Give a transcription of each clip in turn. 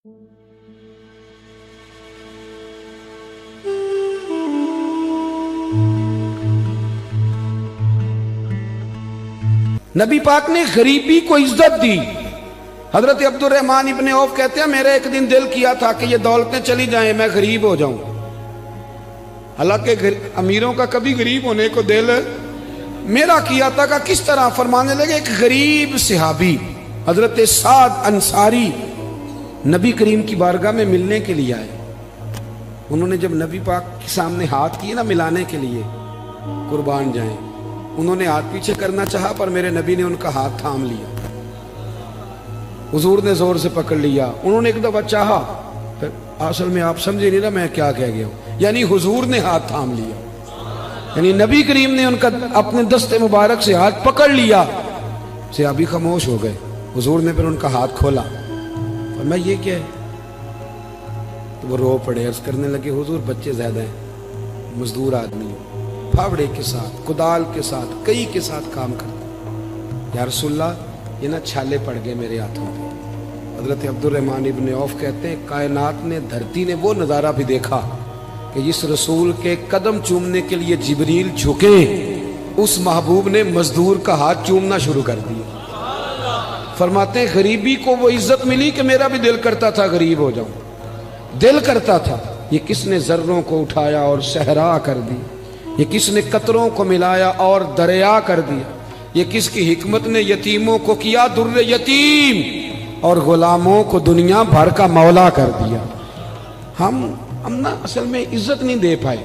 نبی پاک نے غریبی کو عزت دی۔ حضرت عبدالرحمن ابن عوف کہتے ہیں میرا ایک دن دل کیا تھا کہ یہ دولتیں چلی جائیں میں غریب ہو جاؤں۔ حالانکہ امیروں کا کبھی غریب ہونے کو دل میرا کیا تھا کہ کس طرح فرمانے لگے ایک غریب صحابی حضرت سعد انصاری نبی کریم کی بارگاہ میں ملنے کے لیے آئے۔ انہوں نے جب نبی پاک کے سامنے ہاتھ کیے نا ملانے کے لیے، قربان جائیں، انہوں نے ہاتھ پیچھے کرنا چاہا پر میرے نبی نے ان کا ہاتھ تھام لیا۔ حضور نے زور سے پکڑ لیا، انہوں نے ایک دفعہ چاہا، پھر اصل میں آپ سمجھے نہیں نا میں کیا کہہ گیا ہوں، یعنی حضور نے ہاتھ تھام لیا، یعنی نبی کریم نے ان کا اپنے دست مبارک سے ہاتھ پکڑ لیا۔ صحابی خاموش ہو گئے۔ حضور نے پھر ان کا ہاتھ کھولا، فرمایا یہ کیا ہے؟ تو وہ رو پڑے، عرض کرنے لگے حضور بچے زیادہ ہیں، مزدور آدمی ہیں، پھاوڑے کے ساتھ، کدال کے ساتھ، کئی کے ساتھ کام کرتے، یا رسول اللہ یہ نہ چھالے پڑ گئے میرے ہاتھوں پہ۔ حضرت عبدالرحمن ابن عوف کہتے ہیں کائنات نے، دھرتی نے وہ نظارہ بھی دیکھا کہ جس رسول کے قدم چومنے کے لیے جبریل جھکے، اس محبوب نے مزدور کا ہاتھ چومنا شروع کر دیا۔ فرماتے ہیں غریبی کو وہ عزت ملی کہ میرا بھی دل کرتا تھا غریب ہو جاؤں، دل کرتا تھا۔ یہ کس نے ذروں کو اٹھایا اور صحرا کر دی، یہ کس نے قطروں کو ملایا اور دریا کر دیا، یہ کس کی حکمت نے یتیموں کو کیا در یتیم اور غلاموں کو دنیا بھر کا مولا کر دیا۔ ہم نا اصل میں عزت نہیں دے پائے،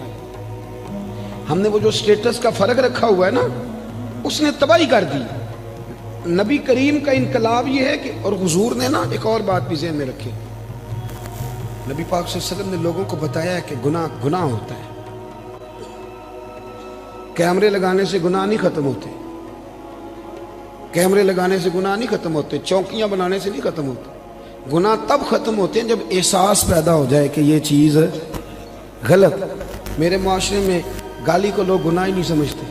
ہم نے وہ جو سٹیٹس کا فرق رکھا ہوا ہے نا، اس نے تباہی کر دی۔ نبی کریم کا انقلاب یہ ہے کہ، اور حضور نے نا ایک اور بات بھی ذہن میں رکھی، نبی پاک صلی اللہ علیہ وسلم نے لوگوں کو بتایا ہے کہ گناہ ہوتا ہے، کیمرے لگانے سے گناہ نہیں ختم ہوتے، کیمرے لگانے سے گناہ نہیں ختم ہوتے، چوکیاں بنانے سے نہیں ختم ہوتے، گناہ تب ختم ہوتے ہیں جب احساس پیدا ہو جائے کہ یہ چیز غلط۔ میرے معاشرے میں گالی کو لوگ گناہ ہی نہیں سمجھتے،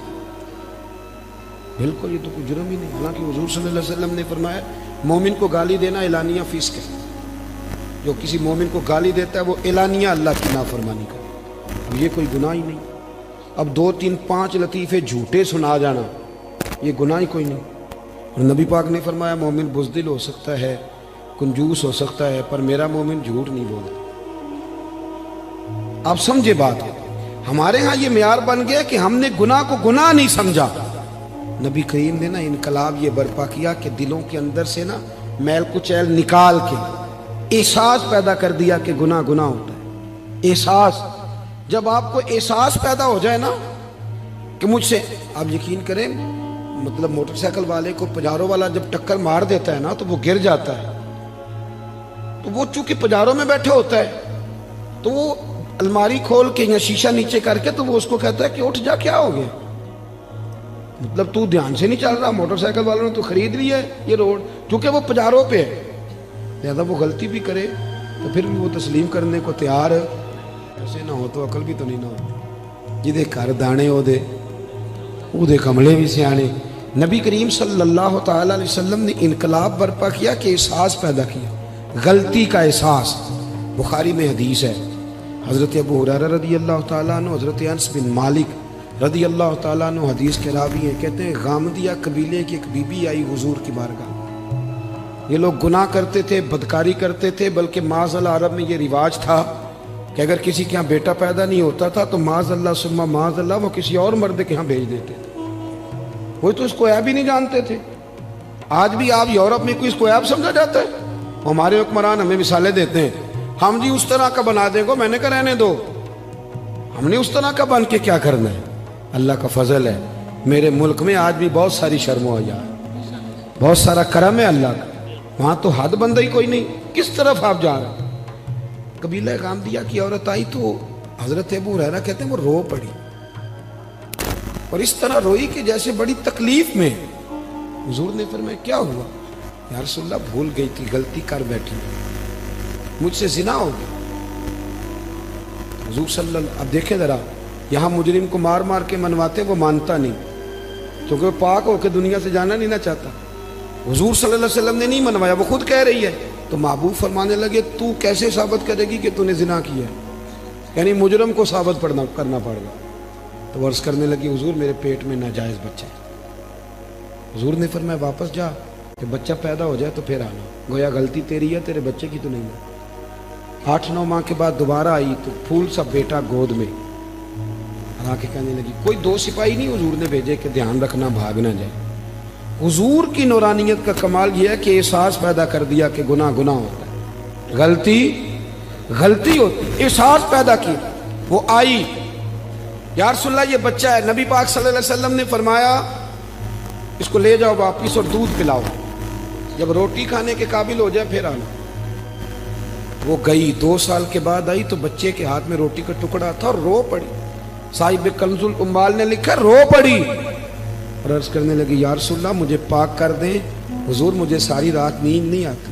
بالکل یہ تو کوئی جرم ہی نہیں، حالانکہ حضور صلی اللہ علیہ وسلم نے فرمایا مومن کو گالی دینا اعلانیہ فسق ہے، جو کسی مومن کو گالی دیتا ہے وہ اعلانیہ اللہ کی نافرمانی کرتا ہے، اب یہ کوئی گناہ ہی نہیں۔ اب 2 3 5 لطیفے جھوٹے سنا جانا یہ گناہ ہی کوئی نہیں۔ اور نبی پاک نے فرمایا مومن بزدل ہو سکتا ہے، کنجوس ہو سکتا ہے، پر میرا مومن جھوٹ نہیں بولتا۔ آپ سمجھے بات، ہمارے ہاں یہ معیار بن گیا کہ ہم نے گناہ کو گناہ نہیں سمجھا۔ نبی کریم نے نا انقلاب یہ برپا کیا کہ دلوں کے اندر سے نا میل کچیل نکال کے احساس پیدا کر دیا کہ گناہ ہوتا ہے۔ احساس، جب آپ کو احساس پیدا ہو جائے نا کہ مجھ سے، آپ یقین کریں مطلب موٹر سائیکل والے کو پجارو والا جب ٹکر مار دیتا ہے نا تو وہ گر جاتا ہے، تو وہ چونکہ پجاروں میں بیٹھے ہوتا ہے تو وہ الماری کھول کے یا شیشہ نیچے کر کے تو وہ اس کو کہتا ہے کہ اٹھ جا، کیا ہو گیا، مطلب تو دھیان سے نہیں چل رہا، موٹر سائیکل والوں نے تو خرید لی ہے یہ روڈ، کیونکہ وہ پجاروں پہ ہے، لہذا وہ غلطی بھی کرے تو پھر بھی وہ تسلیم کرنے کو تیار ہے۔ ایسے نہ ہو تو عقل بھی تو نہیں نہ ہو، جدے کر دانے ہو دے وہ دے کملے بھی سیانے۔ نبی کریم صلی اللہ تعالی علیہ وسلم نے انقلاب برپا کیا کہ احساس پیدا کیا، غلطی کا احساس۔ بخاری میں حدیث ہے، حضرت ابو ہریرہ رضی اللہ تعالیٰ عنہ، حضرت انس بن مالک رضی اللہ تعالیٰ عنہ حدیث کے راوی ہیں، کہتے ہیں غامدیہ قبیلے کی ایک بی بی آئی حضور کی بارگاہ، یہ لوگ گناہ کرتے تھے، بدکاری کرتے تھے، بلکہ معاذ اللہ عرب میں یہ رواج تھا کہ اگر کسی کے ہاں بیٹا پیدا نہیں ہوتا تھا تو معاذ اللہ ثم معاذ اللہ وہ کسی اور مرد کے ہاں بھیج دیتے تھے، وہ تو اس کو عیب ہی نہیں جانتے تھے۔ آج بھی آپ یورپ میں کوئی اس کو عیب سمجھا جاتا ہے؟ ہمارے حکمران ہمیں مثالیں دیتے ہیں، ہم جی اس طرح کا بنا دیں گے، میں نے کہا رہنے دو، ہم نے اس طرح کا بن کے کیا کرنا ہے؟ اللہ کا فضل ہے، میرے ملک میں آج بھی بہت ساری شرم و حیا ہے، بہت سارا کرم ہے اللہ کا، وہاں تو حد بندہ ہی کوئی نہیں، کس طرف آپ جا رہے ہیں؟ قبیلہ غامدیہ کی عورت آئی تو حضرت ابو ہریرہ کہتے ہیں وہ رو پڑی، اور اس طرح روئی کہ جیسے بڑی تکلیف میں۔ حضور نے فرمایا کیا ہوا؟ یا رسول اللہ بھول گئی تھی، غلطی کر بیٹھی، مجھ سے زنا ہو گیا۔ حضور صلی اللہ، اب دیکھیں ذرا، یہاں مجرم کو مار مار کے منواتے وہ مانتا نہیں، کیونکہ وہ پاک ہو کے دنیا سے جانا نہیں نہ چاہتا۔ حضور صلی اللہ علیہ وسلم نے نہیں منوایا، وہ خود کہہ رہی ہے تو محبوب فرمانے لگے تو کیسے ثابت کرے گی کہ تو نے زنا کیا ہے؟ یعنی مجرم کو ثابت کرنا پڑے گا۔ تو عرض کرنے لگی حضور میرے پیٹ میں ناجائز بچہ ہے۔ حضور نے فرمایا واپس جا کہ بچہ پیدا ہو جائے تو پھر آنا، گویا غلطی تیری ہے، تیرے بچے کی تو نہیں ہے۔ 8-9 ماہ کے بعد دوبارہ آئی تو پھول سا بیٹا گود میں، آ کے کہنے لگی کوئی 2 سپاہی نہیں حضور نے بھیجے کہ دھیان رکھنا بھاگ نہ جائے۔ حضور کی نورانیت کا کمال یہ ہے کہ احساس پیدا کر دیا کہ گناہ ہوتا ہے، غلطی ہوتی، احساس پیدا کیا۔ وہ آئی، یا رسول اللہ یہ بچہ ہے۔ نبی پاک صلی اللہ علیہ وسلم نے فرمایا اس کو لے جاؤ واپس اور دودھ پلاؤ، جب روٹی کھانے کے قابل ہو جائے پھر آنا۔ وہ گئی، 2 سال کے بعد آئی تو بچے کے ہاتھ میں روٹی کا ٹکڑا تھا اور رو پڑی۔ صاحب کنز الاموال نے لکھا رو پڑی اور عرض کرنے لگی یا رسول اللہ مجھے پاک کر دیں، حضور مجھے ساری رات نیند نہیں آتی،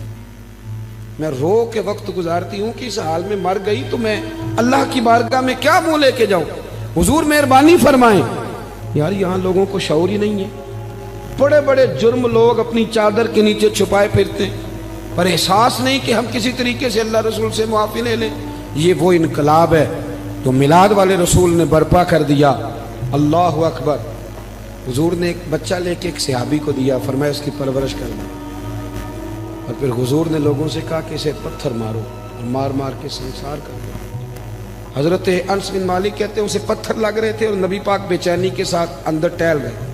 میں رو کے وقت گزارتی ہوں کہ اس حال میں مر گئی تو میں اللہ کی بارگاہ میں کیا منہ لے کے جاؤں، حضور مہربانی فرمائیں۔ یار یہاں لوگوں کو شعور ہی نہیں ہے، بڑے بڑے جرم لوگ اپنی چادر کے نیچے چھپائے پھرتے ہیں، پر احساس نہیں کہ ہم کسی طریقے سے اللہ رسول سے معافی لے لیں۔ یہ وہ انقلاب ہے تو میلاد والے رسول نے برپا کر دیا۔ اللہ اکبر۔ حضور نے ایک بچہ لے کے ایک صحابی کو دیا، فرمایا اس کی پرورش کرنا، اور پھر حضور نے لوگوں سے کہا کہ اسے پتھر مارو، اور مار مار کے سنسار کر دیا۔ حضرت انس بن مالک کہتے ہیں اسے پتھر لگ رہے تھے اور نبی پاک بے چینی کے ساتھ اندر ٹہل رہے۔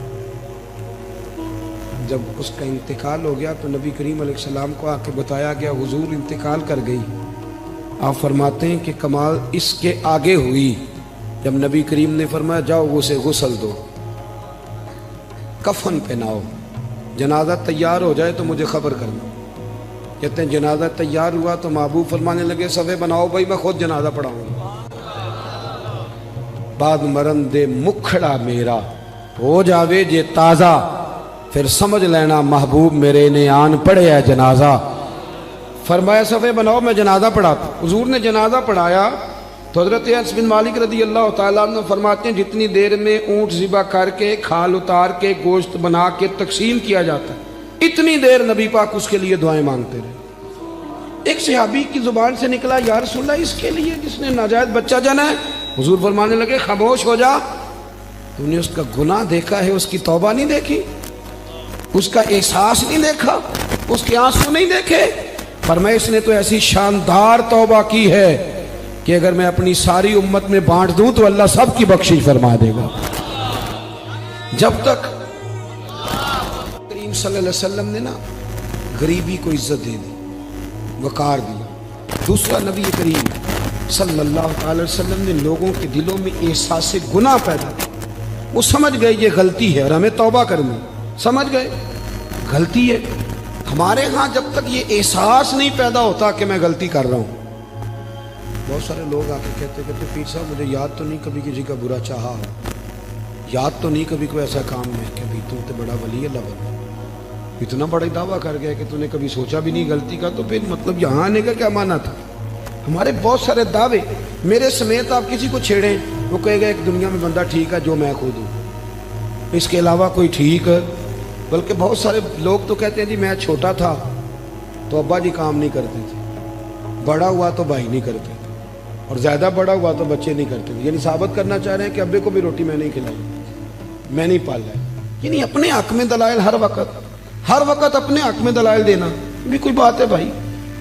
جب اس کا انتقال ہو گیا تو نبی کریم علیہ السلام کو آ کے بتایا گیا حضور انتقال کر گئی۔ آپ فرماتے ہیں کہ کمال اس کے آگے ہوئی جب نبی کریم نے فرمایا جاؤ اسے غسل دو، کفن پہناؤ، جنازہ تیار ہو جائے تو مجھے خبر کرنا۔ کہتے ہیں جنازہ تیار ہوا تو محبوب فرمانے لگے صفے بناؤ بھائی میں خود جنازہ پڑھاؤں گا۔ بعد مرن دے مکھڑا میرا ہو جاوے جے تازہ، پھر سمجھ لینا محبوب میرے نے آن پڑھے ہے جنازہ۔ فرمایا صفے بناؤ میں جنازہ پڑھاتا۔ حضور نے جنازہ پڑھایا تو حضرت انس بن مالک رضی اللہ تعالیٰ عنہ فرماتے ہیں جتنی دیر میں اونٹ ذبح کر کے کھال اتار کے گوشت بنا کے تقسیم کیا جاتا ہے اتنی دیر نبی پاک اس کے لیے دعائیں مانگتے رہے۔ ایک صحابی کی زبان سے نکلا یا رسول اللہ اس کے لیے جس نے ناجائز بچہ جنا ہے؟ حضور فرمانے لگے خاموش ہو جا، تو نے اس کا گناہ دیکھا ہے، اس کی توبہ نہیں دیکھی، اس کا احساس نہیں دیکھا، اس کے آنسو نہیں دیکھے؟ فرمایا اس نے تو ایسی شاندار توبہ کی ہے کہ اگر میں اپنی ساری امت میں بانٹ دوں تو اللہ سب کی بخشش فرما دے گا۔ جب تک کریم صلی اللہ علیہ وسلم نے نا غریبی کو عزت دے دی، وقار دیا۔ دوسرا نبی کریم صلی اللہ تعالی وسلم نے لوگوں کے دلوں میں احساس گناہ پیدا کیا، وہ سمجھ گئے یہ غلطی ہے اور ہمیں توبہ کرنی، سمجھ گئے غلطی ہے۔ ہمارے ہاں جب تک یہ احساس نہیں پیدا ہوتا کہ میں غلطی کر رہا ہوں، بہت سارے لوگ آ کے کہتے پیر صاحب مجھے یاد تو نہیں کبھی کسی کا برا چاہا ہو، یاد تو نہیں کبھی کوئی ایسا کام ہے کہ بھائی تو بڑا ولی اللہ بنا، اتنا بڑا دعویٰ کر گیا کہ تو نے کبھی سوچا بھی نہیں غلطی کا، تو پھر مطلب یہاں آنے کا کیا معنی تھا؟ ہمارے بہت سارے دعوے، میرے سمیت آپ کسی کو چھیڑیں وہ کہے گا ایک دنیا میں بندہ ٹھیک ہے جو میں خود ہوں، اس کے علاوہ کوئی ٹھیک ہے؟ بلکہ بہت سارے لوگ تو کہتے ہیں جی میں چھوٹا تھا تو ابا جی کام نہیں کرتے تھے، بڑا ہوا تو بھائی نہیں کرتے تھے، اور زیادہ بڑا ہوا تو بچے نہیں کرتے تھے، یعنی ثابت کرنا چاہ رہے ہیں کہ ابے کو بھی روٹی میں نہیں کھلائی، میں نہیں پالا ہے۔ یعنی اپنے حق میں دلائل ہر وقت اپنے حق میں دلائل دینا بھی کوئی بات ہے بھائی؟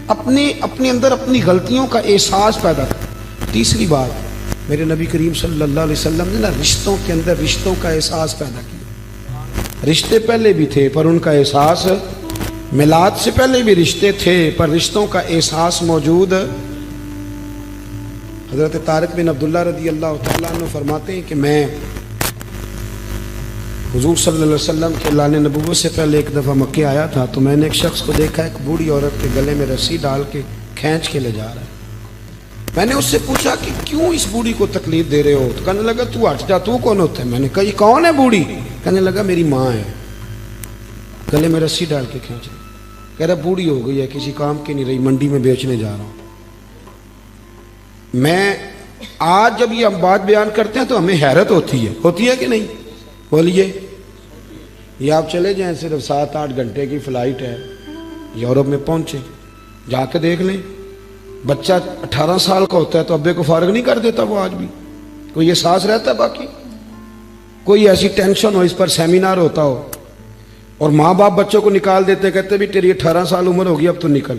اپنے اندر اپنی غلطیوں کا احساس پیدا کر۔ تیسری بات میرے نبی کریم صلی اللہ علیہ وسلم نے نا رشتوں کے اندر رشتوں کا احساس پیدا کیا۔ رشتے پہلے بھی تھے پر ان کا احساس، میلاد سے پہلے بھی رشتے تھے پر رشتوں کا احساس موجود۔ حضرت طارق بن عبداللہ رضی اللہ تعالیٰ عنہ فرماتے ہیں کہ میں حضور صلی اللہ علیہ وسلم کے اعلان نبوت سے پہلے ایک دفعہ مکے آیا تھا تو میں نے ایک شخص کو دیکھا ایک بوڑھی عورت کے گلے میں رسی ڈال کے کھینچ کے لے جا رہا ہے۔ میں نے اس سے پوچھا کہ کیوں اس بوڑھی کو تکلیف دے رہے ہو؟ تو کہنے لگا تو ہٹ جا، تو کون ہوتا ہے؟ میں نے کہا یہ کون ہے بوڑھی؟ کہنے لگا میری ماں ہے، گلے میں رسی ڈال کے کھینچ رہی، کہہ رہا بوڑھی ہو گئی ہے کسی کام کی نہیں رہی، منڈی میں بیچنے جا رہا ہوں۔ میں آج جب یہ ہم بات بیان کرتے ہیں تو ہمیں حیرت ہوتی ہے کہ نہیں؟ بولیے، یہ آپ چلے جائیں صرف 7-8 گھنٹے کی فلائٹ ہے، یورپ میں پہنچے، جا کے دیکھ لیں، بچہ 18 سال کا ہوتا ہے تو ابے کو فارغ نہیں کر دیتا وہ آج بھی؟ کوئی احساس رہتا ہے باقی؟ کوئی ایسی ٹینشن ہو، اس پر سیمینار ہوتا ہو، اور ماں باپ بچوں کو نکال دیتے، کہتے بھی تیری 18 سال عمر ہوگی اب تو نکل۔